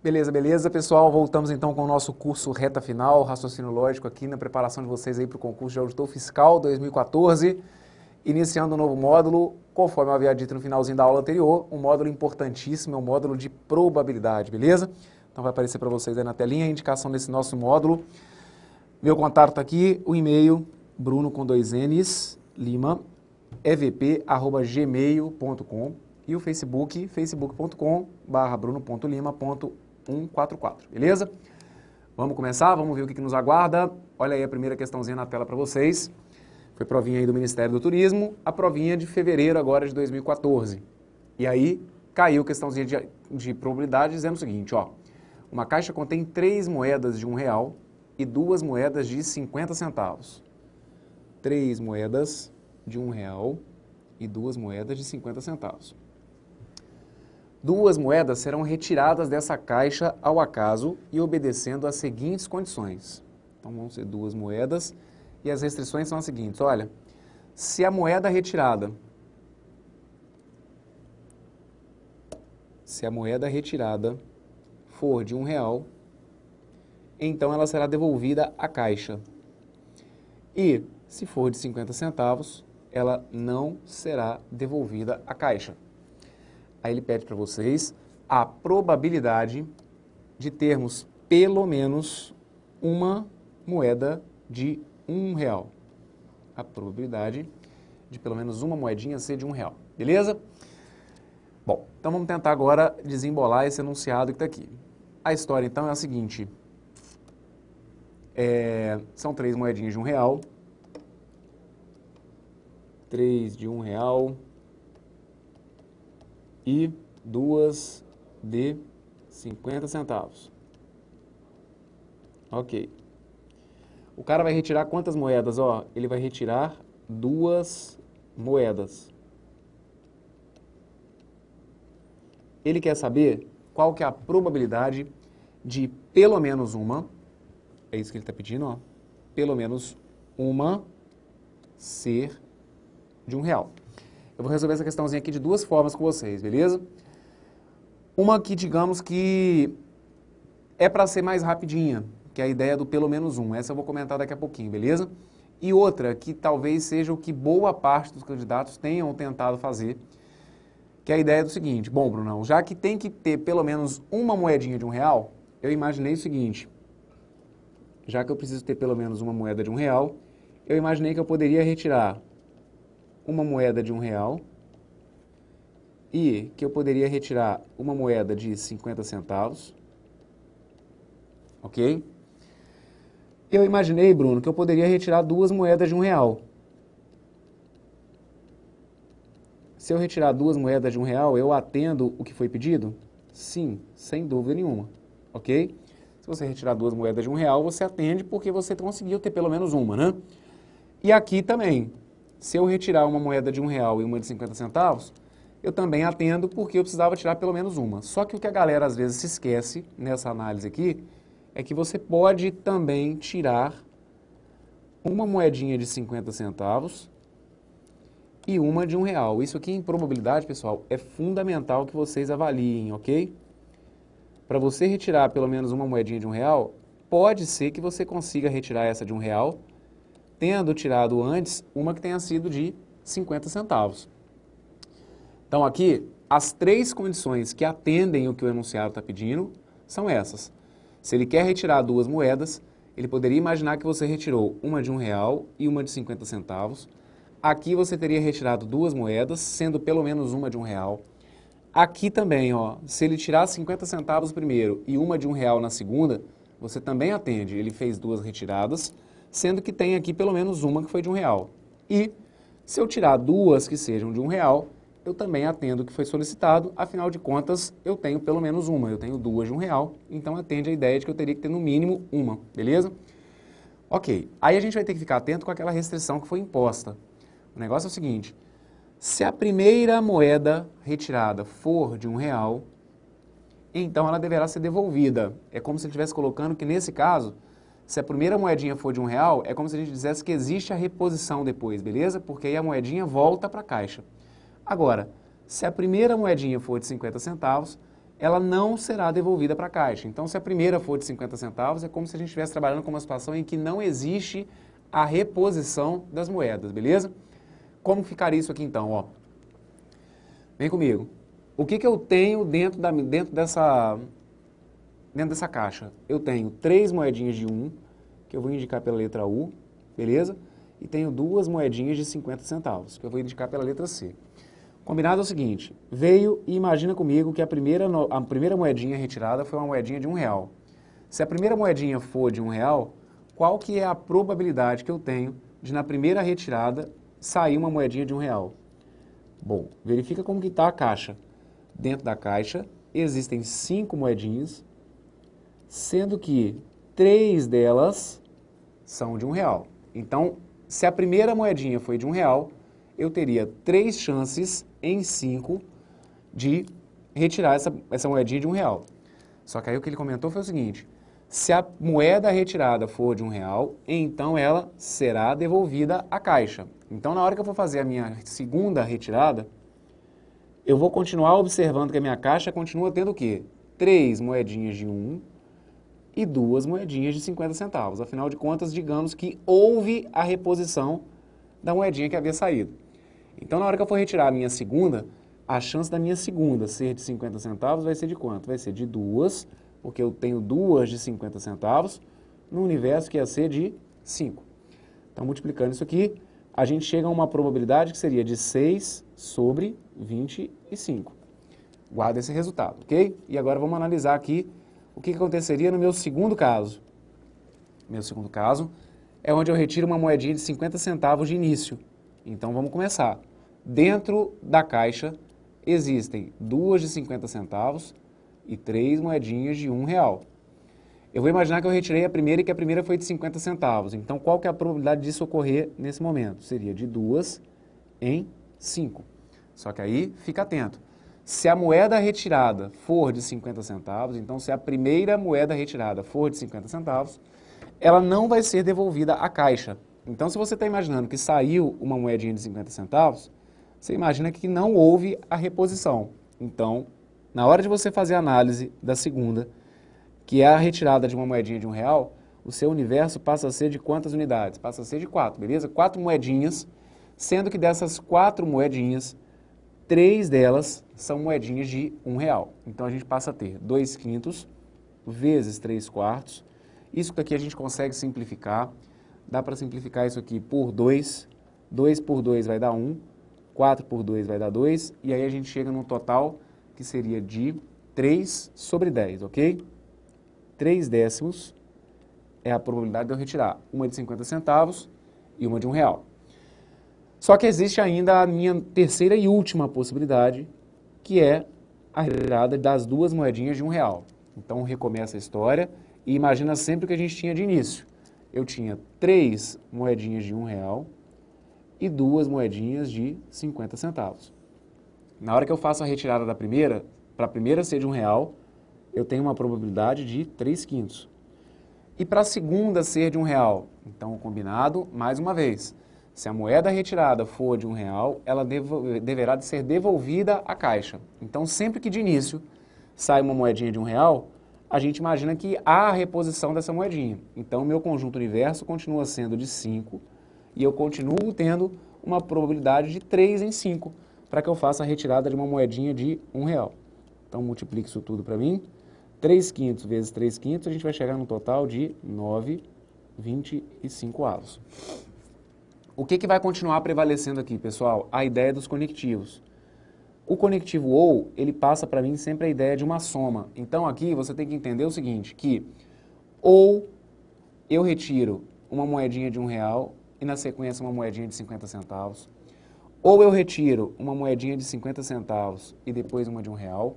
Beleza, beleza, pessoal. Voltamos então com o nosso curso Reta Final, Raciocínio Lógico, aqui na preparação de vocês aí para o concurso de Auditor Fiscal 2014. Iniciando um novo módulo, conforme eu havia dito no finalzinho da aula anterior, um módulo importantíssimo, é um módulo de probabilidade, beleza? Então vai aparecer para vocês aí na telinha a indicação desse nosso módulo. Meu contato está aqui, o e-mail, bruno com 2 N's, lima, evp@gmail.com e o Facebook, facebook.com/bruno.lima.144, beleza? Vamos começar? Vamos ver o que nos aguarda. Olha aí a primeira questãozinha na tela para vocês. Foi provinha aí do Ministério do Turismo, a provinha de fevereiro agora de 2014. E aí caiu questãozinha de probabilidade dizendo o seguinte, ó. Uma caixa contém 3 moedas de R$1 e 2 moedas de 50 centavos. 3 moedas de R$1 e 2 moedas de 50 centavos. 2 moedas serão retiradas dessa caixa ao acaso e obedecendo às seguintes condições. Então vão ser 2 moedas e as restrições são as seguintes. Olha, se a moeda retirada for de R$1, então ela será devolvida à caixa. E se for de 50 centavos, ela não será devolvida à caixa. Aí ele pede para vocês a probabilidade de termos pelo menos uma moeda de R$1. A probabilidade de pelo menos uma moedinha ser de R$1, beleza? Bom, então vamos tentar agora desembolar esse enunciado que está aqui. A história então é a seguinte, são 3 moedinhas de R$1, 3 de R$1 e 2 de 50 centavos. Ok. O cara vai retirar quantas moedas? Ó, ele vai retirar 2 moedas. Ele quer saber qual que é a probabilidade de pelo menos uma, é isso que ele está pedindo, ó, pelo menos uma ser de R$1. Eu vou resolver essa questãozinha aqui de 2 formas com vocês, beleza? Uma que, digamos que é para ser mais rapidinha, que é a ideia do pelo menos um. Essa eu vou comentar daqui a pouquinho, beleza? E outra que talvez seja o que boa parte dos candidatos tenham tentado fazer, que é a ideia do seguinte. Bom, Brunão, já que tem que ter pelo menos uma moedinha de R$1, eu imaginei o seguinte. Já que eu preciso ter pelo menos uma moeda de R$1, eu imaginei que eu poderia retirar uma moeda de R$1 e que eu poderia retirar uma moeda de 50 centavos, ok? Eu imaginei, Bruno, que eu poderia retirar 2 moedas de R$1. Se eu retirar 2 moedas de R$1, eu atendo o que foi pedido? Sim, sem dúvida nenhuma, ok? Se você retirar 2 moedas de R$1, você atende porque você conseguiu ter pelo menos uma, né? E aqui também, se eu retirar uma moeda de R$1 e uma de 50 centavos, eu também atendo porque eu precisava tirar pelo menos uma. Só que o que a galera às vezes se esquece nessa análise aqui é que você pode também tirar uma moedinha de 50 centavos e uma de R$1. Isso aqui em probabilidade, pessoal, é fundamental que vocês avaliem, ok? Para você retirar pelo menos uma moedinha de R$1, pode ser que você consiga retirar essa de R$1, tendo tirado antes uma que tenha sido de 50 centavos. Então aqui, as 3 condições que atendem o que o enunciado está pedindo são essas. Se ele quer retirar 2 moedas, ele poderia imaginar que você retirou uma de R$1 e uma de 50 centavos. Aqui você teria retirado 2 moedas, sendo pelo menos uma de R$1. Aqui também, ó, se ele tirar 50 centavos primeiro e uma de R$1 na segunda, você também atende. Ele fez 2 retiradas, sendo que tem aqui pelo menos uma que foi de R$1. E se eu tirar 2 que sejam de R$1, eu também atendo o que foi solicitado, afinal de contas, eu tenho pelo menos uma, eu tenho 2 de R$1, então atende a ideia de que eu teria que ter no mínimo uma, beleza? Ok, aí a gente vai ter que ficar atento com aquela restrição que foi imposta. O negócio é o seguinte, se a primeira moeda retirada for de R$1, então ela deverá ser devolvida. É como se ele estivesse colocando que nesse caso, se a primeira moedinha for de R$1, é como se a gente dissesse que existe a reposição depois, beleza? Porque aí a moedinha volta para a caixa. Agora, se a primeira moedinha for de 50 centavos, ela não será devolvida para a Caixa. Então, se a primeira for de 50 centavos, é como se a gente estivesse trabalhando com uma situação em que não existe a reposição das moedas, beleza? Como ficaria isso aqui então, ó? Vem comigo. O que eu tenho dentro dessa caixa? Eu tenho 3 moedinhas de 1, que eu vou indicar pela letra U, beleza? E tenho 2 moedinhas de 50 centavos, que eu vou indicar pela letra C. Combinado é o seguinte, veio e imagina comigo que a primeira moedinha retirada foi uma moedinha de R$1. Se a primeira moedinha for de R$1, qual que é a probabilidade que eu tenho de na primeira retirada sair uma moedinha de R$1? Bom, verifica como que está a caixa. Dentro da caixa existem 5 moedinhas, sendo que 3 delas são de R$1. Então, se a primeira moedinha foi de R$1, eu teria 3 chances em 5 de retirar essa moedinha de R$1. Só que aí o que ele comentou foi o seguinte, se a moeda retirada for de R$1, então ela será devolvida à Caixa. Então, na hora que eu for fazer a minha segunda retirada, eu vou continuar observando que a minha caixa continua tendo o quê? 3 moedinhas de 1 e 2 moedinhas de 50 centavos. Afinal de contas, digamos que houve a reposição da moedinha que havia saído. Então, na hora que eu for retirar a minha segunda, a chance da minha segunda ser de 50 centavos vai ser de quanto? Vai ser de 2, porque eu tenho 2 de 50 centavos, no universo que ia ser de 5. Então, multiplicando isso aqui, a gente chega a uma probabilidade que seria de 6 sobre 25. Guarda esse resultado, ok? E agora vamos analisar aqui o que aconteceria no meu segundo caso. Meu segundo caso é onde eu retiro uma moedinha de 50 centavos de início. Então, vamos começar. Dentro da caixa existem 2 de 50 centavos e 3 moedinhas de R$1. Eu vou imaginar que eu retirei a primeira e que a primeira foi de 50 centavos. Então, qual que é a probabilidade disso ocorrer nesse momento? Seria de 2 em 5. Só que aí, fica atento. Se a moeda retirada for de 50 centavos, então se a primeira moeda retirada for de 50 centavos, ela não vai ser devolvida à Caixa. Então, se você está imaginando que saiu uma moedinha de 50 centavos, você imagina que não houve a reposição. Então, na hora de você fazer a análise da segunda, que é a retirada de uma moedinha de R$1, o seu universo passa a ser de quantas unidades? Passa a ser de 4, beleza? 4 moedinhas, sendo que dessas 4 moedinhas, 3 delas são moedinhas de R$1. Então, a gente passa a ter 2/5 vezes 3/4. Isso aqui a gente consegue simplificar. Dá para simplificar isso aqui por 2. 2 por 2 vai dar 1. 4 por 2 vai dar 2. E aí a gente chega num total que seria de 3 sobre 10, ok? 3 décimos é a probabilidade de eu retirar uma de 50 centavos e uma de R$1. Só que existe ainda a minha terceira e última possibilidade, que é a retirada das 2 moedinhas de R$1. Então, recomeça a história e imagina sempre o que a gente tinha de início. Eu tinha 3 moedinhas de R$1 e 2 moedinhas de 50 centavos. Na hora que eu faço a retirada da primeira, para a primeira ser de R$1, eu tenho uma probabilidade de 3/5. E para a segunda ser de R$1, então, combinado, mais uma vez, se a moeda retirada for de R$1, ela deverá de ser devolvida à Caixa. Então, sempre que de início sai uma moedinha de R$1, a gente imagina que há a reposição dessa moedinha. Então, o meu conjunto universo continua sendo de 5 e eu continuo tendo uma probabilidade de 3 em 5 para que eu faça a retirada de uma moedinha de R$1. Então, multiplique isso tudo para mim. 3/5 vezes 3/5, a gente vai chegar no total de 9/25. O que vai continuar prevalecendo aqui, pessoal? A ideia dos conectivos. O conectivo OU, ele passa para mim sempre a ideia de uma soma. Então, aqui você tem que entender o seguinte, que ou eu retiro uma moedinha de R$1 e na sequência uma moedinha de 50 centavos, ou eu retiro uma moedinha de 50 centavos e depois uma de R$1,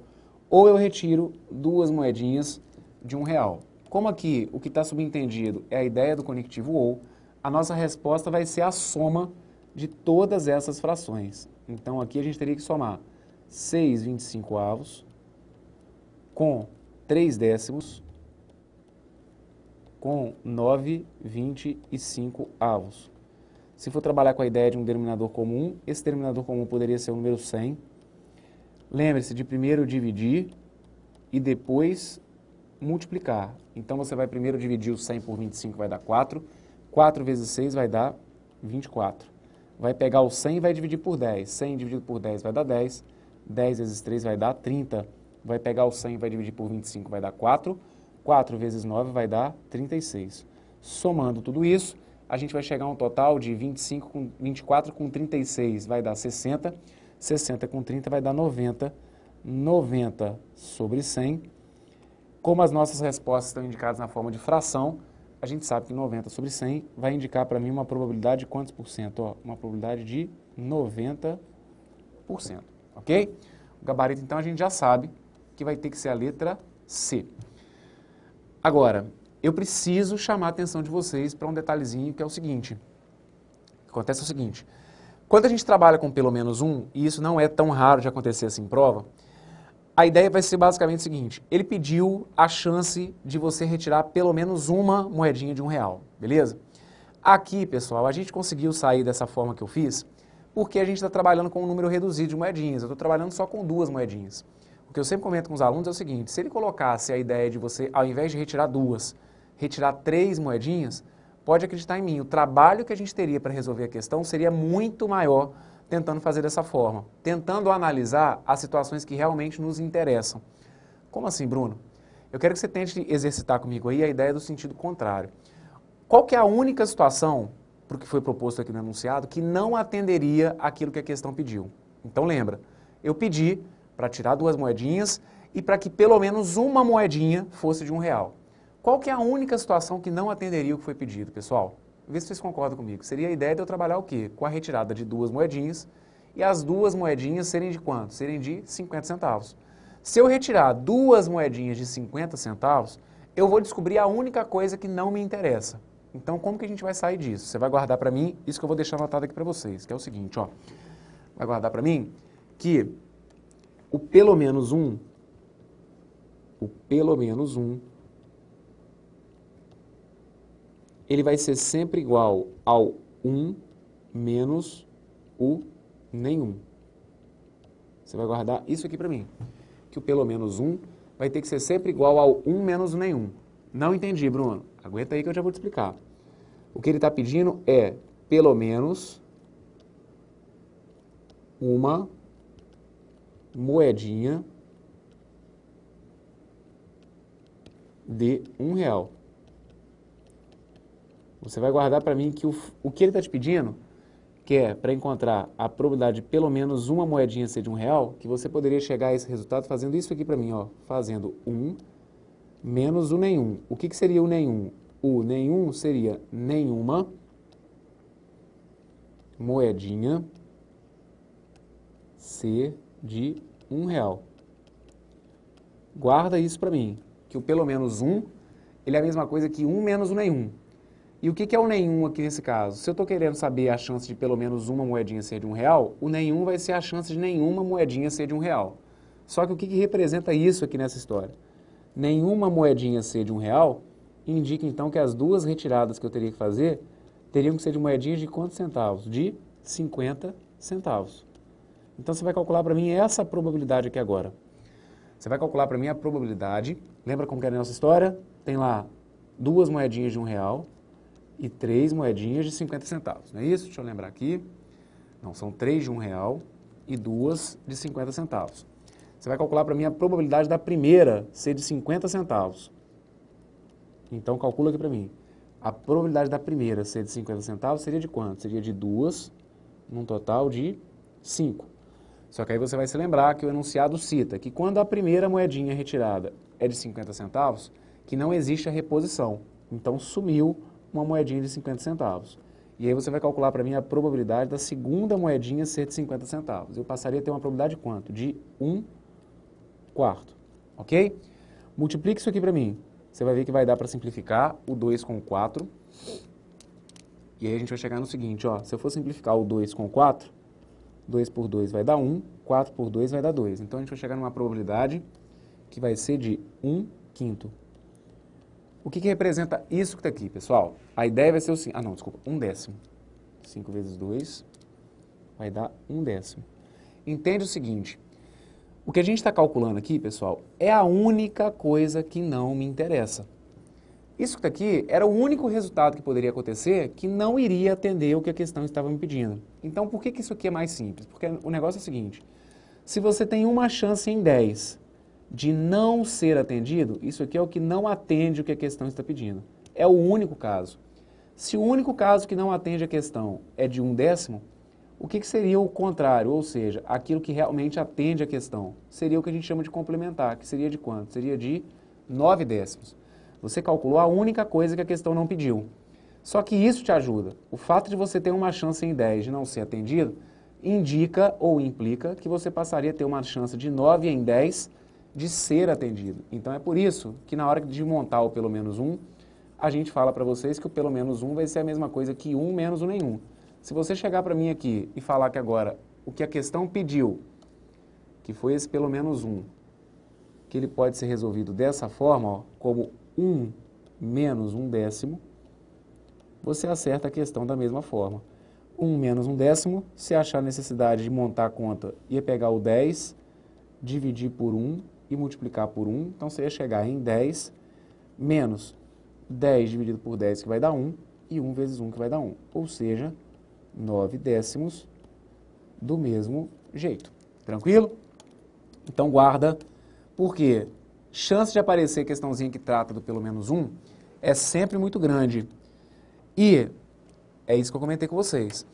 ou eu retiro 2 moedinhas de R$1. Como aqui o que está subentendido é a ideia do conectivo OU, a nossa resposta vai ser a soma de todas essas frações. Então, aqui a gente teria que somar 6/25 com 3 décimos com 9/25. Se for trabalhar com a ideia de um denominador comum, esse denominador comum poderia ser o número 100. Lembre-se de primeiro dividir e depois multiplicar. Então, você vai primeiro dividir o 100 por 25, vai dar 4. 4 vezes 6 vai dar 24. Vai pegar o 100 e vai dividir por 10. 100 dividido por 10 vai dar 10. 10 vezes 3 vai dar 30. Vai pegar o 100 e vai dividir por 25, vai dar 4. 4 vezes 9 vai dar 36. Somando tudo isso, a gente vai chegar a um total de 24 com 36 vai dar 60. 60 com 30 vai dar 90. 90 sobre 100. Como as nossas respostas estão indicadas na forma de fração, a gente sabe que 90 sobre 100 vai indicar para mim uma probabilidade de quantos por cento? Ó, uma probabilidade de 90%, ok? O gabarito, então, a gente já sabe que vai ter que ser a letra C. Agora, eu preciso chamar a atenção de vocês para um detalhezinho que é o seguinte. Acontece o seguinte, quando a gente trabalha com pelo menos um, e isso não é tão raro de acontecer assim em prova, a ideia vai ser basicamente o seguinte, ele pediu a chance de você retirar pelo menos uma moedinha de R$1, beleza? Aqui, pessoal, a gente conseguiu sair dessa forma que eu fiz, porque a gente está trabalhando com um número reduzido de moedinhas, eu estou trabalhando só com 2 moedinhas. O que eu sempre comento com os alunos é o seguinte, se ele colocasse a ideia de você, ao invés de retirar 2, retirar 3 moedinhas, pode acreditar em mim, o trabalho que a gente teria para resolver a questão seria muito maior tentando fazer dessa forma, tentando analisar as situações que realmente nos interessam. Como assim, Bruno? Eu quero que você tente exercitar comigo aí a ideia do sentido contrário. Qual que é a única situação, para o que foi proposto aqui no enunciado, que não atenderia aquilo que a questão pediu? Então lembra, eu pedi para tirar 2 moedinhas e para que pelo menos uma moedinha fosse de R$1. Qual que é a única situação que não atenderia o que foi pedido, pessoal? Vê se vocês concordam comigo. Seria a ideia de eu trabalhar o quê? Com a retirada de 2 moedinhas e as 2 moedinhas serem de quanto? Serem de 50 centavos. Se eu retirar 2 moedinhas de 50 centavos, eu vou descobrir a única coisa que não me interessa. Então, como que a gente vai sair disso? Você vai guardar para mim isso que eu vou deixar anotado aqui para vocês, que é o seguinte, ó. Vai guardar para mim que o pelo menos um, ele vai ser sempre igual ao 1 menos o nenhum. Você vai guardar isso aqui para mim, que o pelo menos 1 vai ter que ser sempre igual ao 1 menos o nenhum. Não entendi, Bruno. Aguenta aí que eu já vou te explicar. O que ele está pedindo é pelo menos uma moedinha de R$1. Você vai guardar para mim que o que ele está te pedindo, que é para encontrar a probabilidade de pelo menos uma moedinha ser de R$1, que você poderia chegar a esse resultado fazendo isso aqui para mim, ó, fazendo 1 menos o nenhum. O que seria o nenhum? O nenhum seria nenhuma moedinha ser de R$1. Guarda isso para mim, que o pelo menos 1, ele é a mesma coisa que 1 menos o nenhum. E o que é o nenhum aqui nesse caso? Se eu estou querendo saber a chance de pelo menos uma moedinha ser de R$1, o nenhum vai ser a chance de nenhuma moedinha ser de R$1. Só que o que representa isso aqui nessa história? Nenhuma moedinha ser de R$1 indica então que as 2 retiradas que eu teria que fazer teriam que ser de moedinhas de quantos centavos? De 50 centavos. Então você vai calcular para mim essa probabilidade aqui agora. Você vai calcular para mim a probabilidade, lembra como que era a nossa história? Tem lá 2 moedinhas de R$1 e 3 moedinhas de 50 centavos, não é isso? Deixa eu lembrar aqui. Não, são 3 de R$1 e 2 de 50 centavos. Você vai calcular para mim a probabilidade da primeira ser de 50 centavos. Então, calcula aqui para mim. A probabilidade da primeira ser de 50 centavos seria de quanto? Seria de 2, num total de 5. Só que aí você vai se lembrar que o enunciado cita que quando a primeira moedinha retirada é de 50 centavos, que não existe a reposição. Então, sumiu uma moedinha de 50 centavos. E aí você vai calcular para mim a probabilidade da segunda moedinha ser de 50 centavos. Eu passaria a ter uma probabilidade de quanto? De 1/4, ok? Multiplique isso aqui para mim. Você vai ver que vai dar para simplificar o 2 com 4. E aí a gente vai chegar no seguinte, ó. Se eu for simplificar o 2 com 4, 2 por 2 vai dar 1, 4 por 2 vai dar 2. Então a gente vai chegar numa probabilidade que vai ser de 1/5. O que representa isso que está aqui, pessoal? A ideia vai ser o seguinte... Ah, não, desculpa. 1/10. 5 vezes 2 vai dar 1/10. Entende o seguinte. O que a gente está calculando aqui, pessoal, é a única coisa que não me interessa. Isso daqui era o único resultado que poderia acontecer que não iria atender o que a questão estava me pedindo. Então, por que isso aqui é mais simples? Porque o negócio é o seguinte, se você tem uma chance em 10 de não ser atendido, isso aqui é o que não atende o que a questão está pedindo. É o único caso. Se o único caso que não atende a questão é de 1/10, o que seria o contrário? Ou seja, aquilo que realmente atende a questão. Seria o que a gente chama de complementar, que seria de quanto? Seria de 9/10. Você calculou a única coisa que a questão não pediu. Só que isso te ajuda. O fato de você ter uma chance em 10 de não ser atendido, indica ou implica que você passaria a ter uma chance de 9 em 10 de ser atendido. Então é por isso que na hora de montar o pelo menos 1, a gente fala para vocês que o pelo menos 1 vai ser a mesma coisa que 1 menos o nenhum. Se você chegar para mim aqui e falar que agora o que a questão pediu, que foi esse pelo menos 1, que ele pode ser resolvido dessa forma, ó, como 1 menos 1/10, você acerta a questão da mesma forma. 1 menos 1/10, se achar necessidade de montar a conta, ia pegar o 10, dividir por 1 e multiplicar por 1, então você ia chegar em 10 menos 10 dividido por 10, que vai dar 1, e 1 vezes 1, que vai dar 1. Ou seja, 9/10 do mesmo jeito. Tranquilo? Então guarda, porque chance de aparecer questãozinha que trata do pelo menos 1 é sempre muito grande. E é isso que eu comentei com vocês.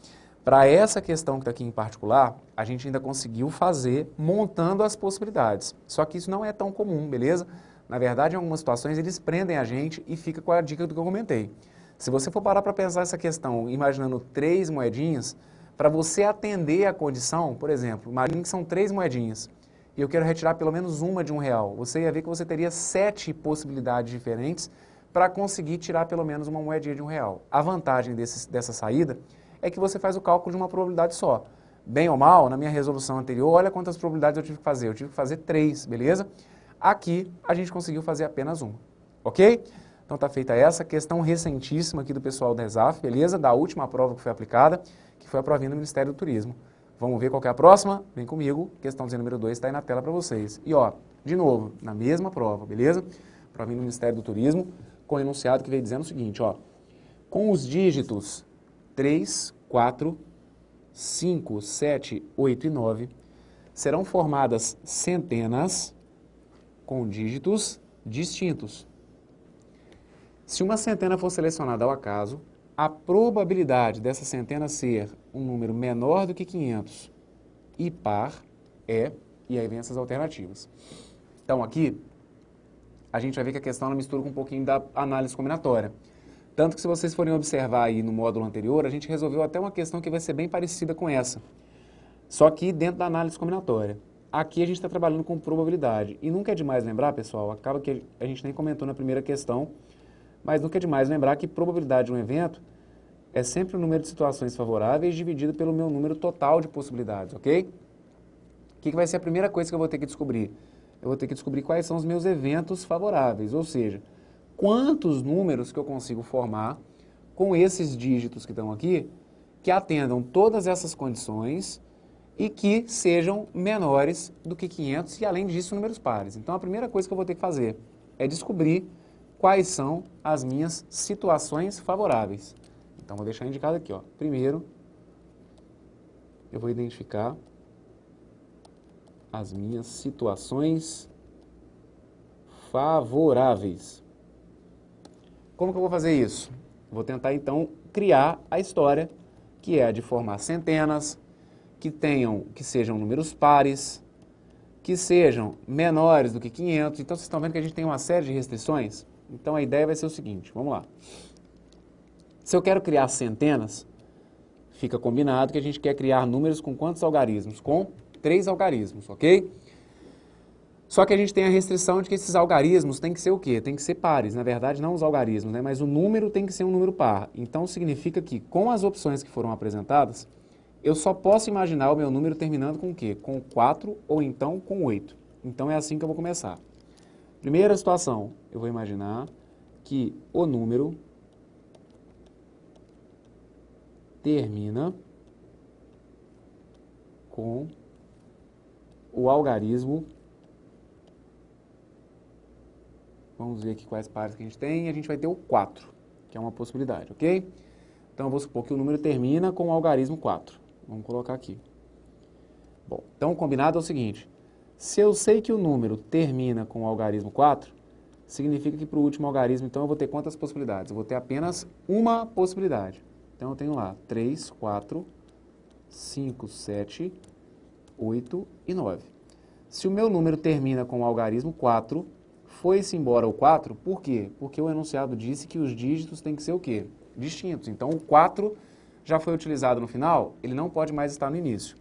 Para essa questão que está aqui em particular, a gente ainda conseguiu fazer montando as possibilidades. Só que isso não é tão comum, beleza? Na verdade, em algumas situações, eles prendem a gente e fica com a dica do que eu comentei. Se você for parar para pensar essa questão, imaginando 3 moedinhas, para você atender a condição, por exemplo, imagine que são 3 moedinhas e eu quero retirar pelo menos uma de R$1, você ia ver que você teria 7 possibilidades diferentes para conseguir tirar pelo menos uma moedinha de R$1. A vantagem dessa saída é que você faz o cálculo de uma probabilidade só. Bem ou mal, na minha resolução anterior, olha quantas probabilidades eu tive que fazer. Eu tive que fazer 3, beleza? Aqui, a gente conseguiu fazer apenas uma, ok? Então tá feita essa questão recentíssima aqui do pessoal da ESAF, beleza? Da última prova que foi aplicada, que foi a provinha do Ministério do Turismo. Vamos ver qual que é a próxima? Vem comigo, questãozinha número 2 está aí na tela para vocês. E ó, de novo, na mesma prova, beleza? Provinha do Ministério do Turismo, com o enunciado que veio dizendo o seguinte, ó. Com os dígitos 3, 4, 5, 7, 8 e 9, serão formadas centenas com dígitos distintos. Se uma centena for selecionada ao acaso, a probabilidade dessa centena ser um número menor do que 500 e par é, e aí vem essas alternativas. Então aqui, a gente vai ver que a questão ela mistura com um pouquinho da análise combinatória. Tanto que se vocês forem observar aí no módulo anterior, a gente resolveu até uma questão que vai ser bem parecida com essa. Só que dentro da análise combinatória. Aqui a gente está trabalhando com probabilidade. E nunca é demais lembrar, pessoal, acaba que a gente nem comentou na primeira questão, mas nunca é demais lembrar que probabilidade de um evento é sempre o número de situações favoráveis dividido pelo meu número total de possibilidades, ok? O que vai ser a primeira coisa que eu vou ter que descobrir? Eu vou ter que descobrir quais são os meus eventos favoráveis, ou seja, quantos números que eu consigo formar com esses dígitos que estão aqui, que atendam todas essas condições e que sejam menores do que 500 e, além disso, números pares. Então, a primeira coisa que eu vou ter que fazer é descobrir quais são as minhas situações favoráveis. Então, vou deixar indicado aqui, ó. Primeiro, eu vou identificar as minhas situações favoráveis. Como que eu vou fazer isso? Vou tentar, então, criar a história, que é a de formar centenas, que sejam números pares, que sejam menores do que 500. Então, vocês estão vendo que a gente tem uma série de restrições? Então, a ideia vai ser o seguinte, vamos lá. Se eu quero criar centenas, fica combinado que a gente quer criar números com quantos algarismos? Com 3 algarismos, ok? Só que a gente tem a restrição de que esses algarismos têm que ser o quê? Tem que ser pares. Na verdade, não os algarismos, né? Mas o número tem que ser um número par. Então, significa que, com as opções que foram apresentadas, eu só posso imaginar o meu número terminando com o quê? Com 4 ou então com 8. Então, é assim que eu vou começar. Primeira situação, eu vou imaginar que o número termina com o algarismo, vamos ver aqui quais pares que a gente tem, a gente vai ter o 4, que é uma possibilidade, ok? Então, eu vou supor que o número termina com o algarismo 4. Vamos colocar aqui. Bom, então o combinado é o seguinte, se eu sei que o número termina com o algarismo 4, significa que para o último algarismo, então, eu vou ter quantas possibilidades? Eu vou ter apenas uma possibilidade. Então, eu tenho lá 3, 4, 5, 7, 8 e 9. Se o meu número termina com o algarismo 4, foi-se embora o 4, por quê? Porque o enunciado disse que os dígitos têm que ser o quê? Distintos. Então, o 4 já foi utilizado no final, ele não pode mais estar no início.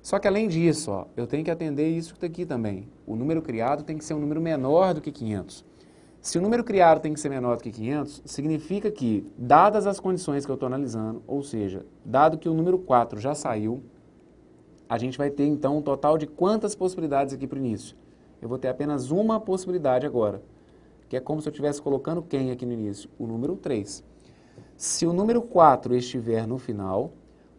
Só que além disso, ó, eu tenho que atender isso daqui também. O número criado tem que ser um número menor do que 500. Se o número criado tem que ser menor do que 500, significa que, dadas as condições que eu estou analisando, ou seja, dado que o número 4 já saiu, a gente vai ter então um total de quantas possibilidades aqui para o início? Eu vou ter apenas uma possibilidade agora, que é como se eu estivesse colocando quem aqui no início? O número 3. Se o número 4 estiver no final,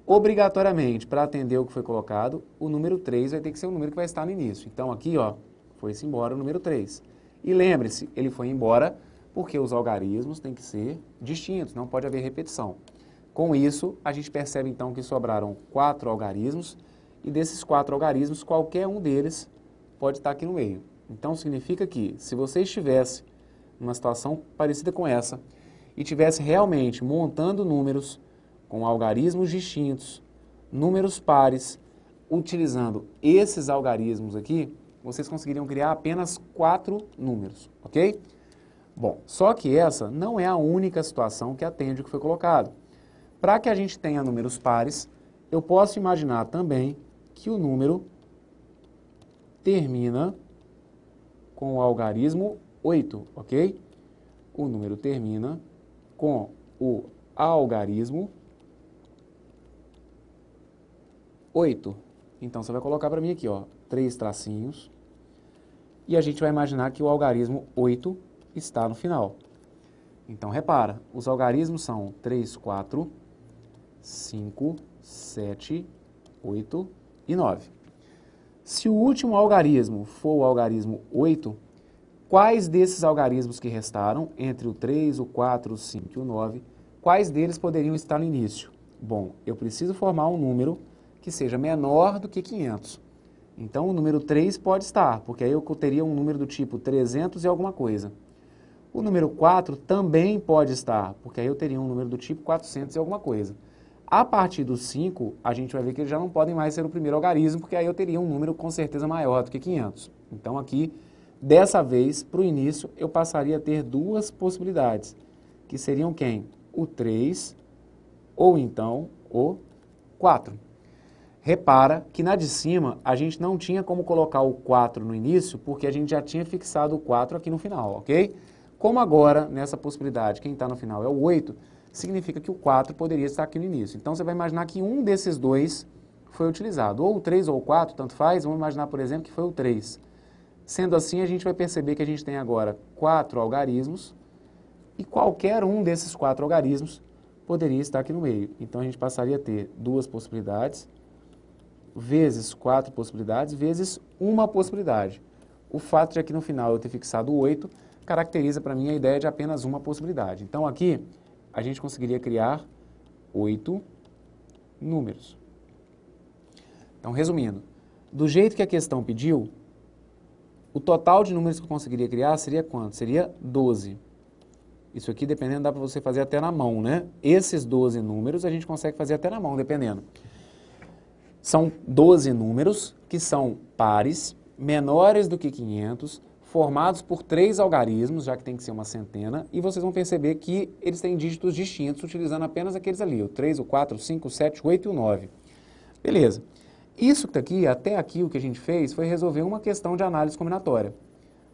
obrigatoriamente, para atender o que foi colocado, o número 3 vai ter que ser o número que vai estar no início. Então aqui, ó, foi-se embora o número 3. E lembre-se, ele foi embora porque os algarismos têm que ser distintos, não pode haver repetição. Com isso, a gente percebe então que sobraram 4 algarismos, e desses 4 algarismos, qualquer um deles pode estar aqui no meio. Então significa que, se você estivesse numa situação parecida com essa, e estivesse realmente montando números com algarismos distintos, números pares, utilizando esses algarismos aqui, vocês conseguiriam criar apenas 4 números, ok? Bom, só que essa não é a única situação que atende o que foi colocado. Para que a gente tenha números pares, eu posso imaginar também que o número termina com o algarismo 8, ok? O número termina com o algarismo 8. Então, você vai colocar para mim aqui, ó, 3 tracinhos. E a gente vai imaginar que o algarismo 8 está no final. Então, repara, os algarismos são 3, 4, 5, 7, 8 e 9. Se o último algarismo for o algarismo 8, quais desses algarismos que restaram, entre o 3, o 4, o 5 e o 9, quais deles poderiam estar no início? Bom, eu preciso formar um número que seja menor do que 500. Então, o número 3 pode estar, porque aí eu teria um número do tipo 300 e alguma coisa. O número 4 também pode estar, porque aí eu teria um número do tipo 400 e alguma coisa. A partir do 5, a gente vai ver que eles já não podem mais ser o primeiro algarismo, porque aí eu teria um número com certeza maior do que 500. Então, aqui, dessa vez, para o início, eu passaria a ter 2 possibilidades, que seriam quem? O 3 ou então o 4. Repara que na de cima a gente não tinha como colocar o 4 no início, porque a gente já tinha fixado o 4 aqui no final, ok? Como agora, nessa possibilidade, quem está no final é o 8, significa que o 4 poderia estar aqui no início. Então, você vai imaginar que um desses dois foi utilizado, ou o 3 ou o 4, tanto faz, vamos imaginar, por exemplo, que foi o 3. Sendo assim, a gente vai perceber que a gente tem agora 4 algarismos, e qualquer um desses 4 algarismos poderia estar aqui no meio. Então, a gente passaria a ter 2 possibilidades, vezes 4 possibilidades, vezes uma possibilidade. O fato de aqui no final eu ter fixado o 8 caracteriza para mim a ideia de apenas uma possibilidade. Então aqui a gente conseguiria criar 8 números. Então, resumindo, do jeito que a questão pediu, o total de números que eu conseguiria criar seria quanto? Seria 12. Isso aqui, dependendo, dá para você fazer até na mão, né? Esses 12 números a gente consegue fazer até na mão, dependendo. São 12 números que são pares, menores do que 500, formados por 3 algarismos, já que tem que ser uma centena, e vocês vão perceber que eles têm dígitos distintos, utilizando apenas aqueles ali, o 3, o 4, o 5, o 7, o 8 e o 9. Beleza. Isso aqui, até aqui, o que a gente fez foi resolver uma questão de análise combinatória,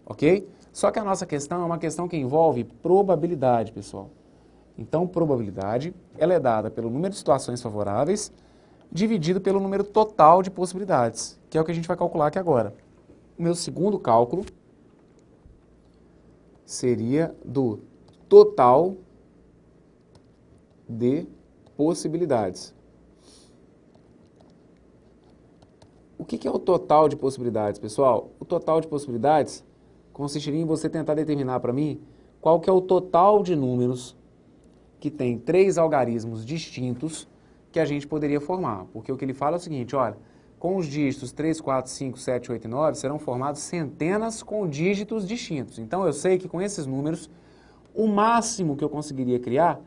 ok? Só que a nossa questão é uma questão que envolve probabilidade, pessoal. Então, probabilidade, ela é dada pelo número de situações favoráveis, dividido pelo número total de possibilidades, que é o que a gente vai calcular aqui agora. O meu segundo cálculo seria do total de possibilidades. O que é o total de possibilidades, pessoal? O total de possibilidades consistiria em você tentar determinar para mim qual que é o total de números que tem 3 algarismos distintos que a gente poderia formar. Porque o que ele fala é o seguinte, olha, com os dígitos 3, 4, 5, 7, 8 e 9 serão formados centenas com dígitos distintos. Então eu sei que com esses números, o máximo que eu conseguiria criar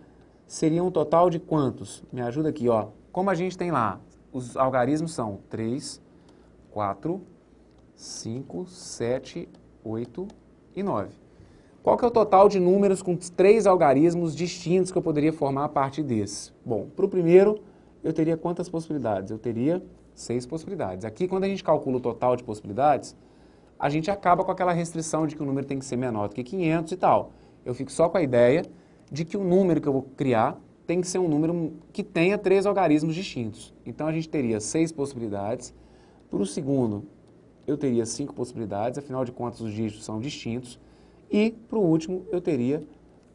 seria um total de quantos? Me ajuda aqui, ó. Como a gente tem lá, os algarismos são 3, 4, 5, 7, 8 e 9. Qual que é o total de números com 3 algarismos distintos que eu poderia formar a partir desse? Bom, para o primeiro, eu teria quantas possibilidades? Eu teria 6 possibilidades. Aqui, quando a gente calcula o total de possibilidades, a gente acaba com aquela restrição de que o número tem que ser menor do que 500 e tal. Eu fico só com a ideia de que o número que eu vou criar tem que ser um número que tenha 3 algarismos distintos. Então, a gente teria 6 possibilidades. Para o segundo, eu teria 5 possibilidades, afinal de contas, os dígitos são distintos. E, para o último, eu teria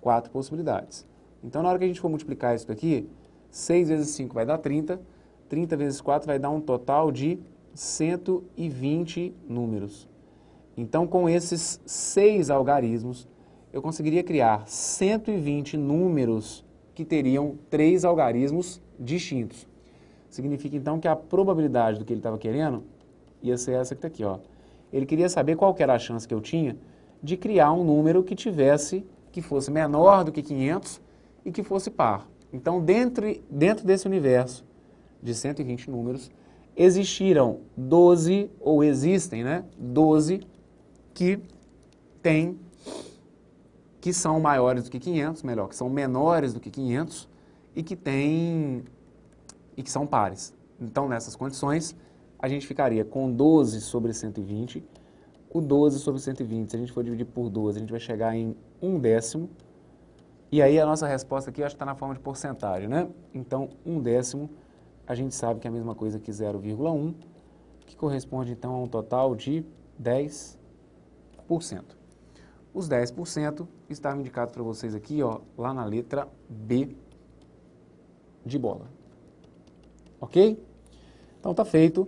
4 possibilidades. Então, na hora que a gente for multiplicar isso daqui, 6 vezes 5 vai dar 30, 30 vezes 4 vai dar um total de 120 números. Então, com esses 6 algarismos, eu conseguiria criar 120 números que teriam 3 algarismos distintos. Significa, então, que a probabilidade do que ele estava querendo ia ser essa que está aqui, ó. Ele queria saber qual que era a chance que eu tinha de criar um número que fosse menor do que 500 e que fosse par. Então, dentro desse universo de 120 números, existiram 12, ou existem, né, 12 que são maiores do que 500, melhor, que são menores do que 500 e que são pares. Então, nessas condições, a gente ficaria com 12 sobre 120. O 12 sobre 120, se a gente for dividir por 12, a gente vai chegar em 1/10. E aí a nossa resposta aqui, eu acho que está na forma de porcentagem, né? Então, 1/10, a gente sabe que é a mesma coisa que 0,1, que corresponde, então, a um total de 10%. Os 10% estavam indicados para vocês aqui, ó, lá na letra B de bola. Ok? Então, tá feito.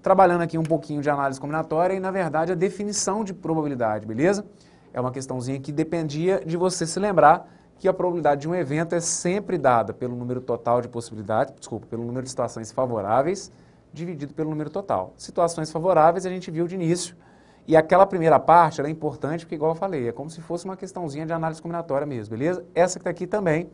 Trabalhando aqui um pouquinho de análise combinatória e, na verdade, a definição de probabilidade, beleza? É uma questãozinha que dependia de você se lembrar que a probabilidade de um evento é sempre dada pelo número total de possibilidades, pelo número de situações favoráveis, dividido pelo número total. Situações favoráveis a gente viu de início, e aquela primeira parte ela é importante porque, igual eu falei, é como se fosse uma questãozinha de análise combinatória mesmo, beleza? Essa que está aqui também,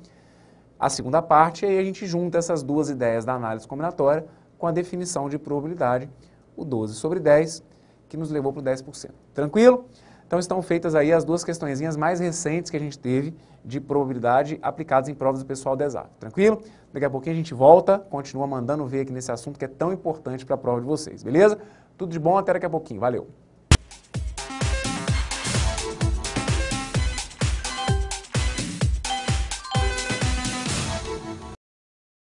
a segunda parte, aí a gente junta essas duas ideias da análise combinatória com a definição de probabilidade, o 12 sobre 10, que nos levou para o 10%. Tranquilo? Então estão feitas aí as duas questõezinhas mais recentes que a gente teve de probabilidade aplicadas em provas do pessoal da Exato. Tranquilo? Daqui a pouquinho a gente volta, continua mandando ver aqui nesse assunto que é tão importante para a prova de vocês, beleza? Tudo de bom, até daqui a pouquinho. Valeu!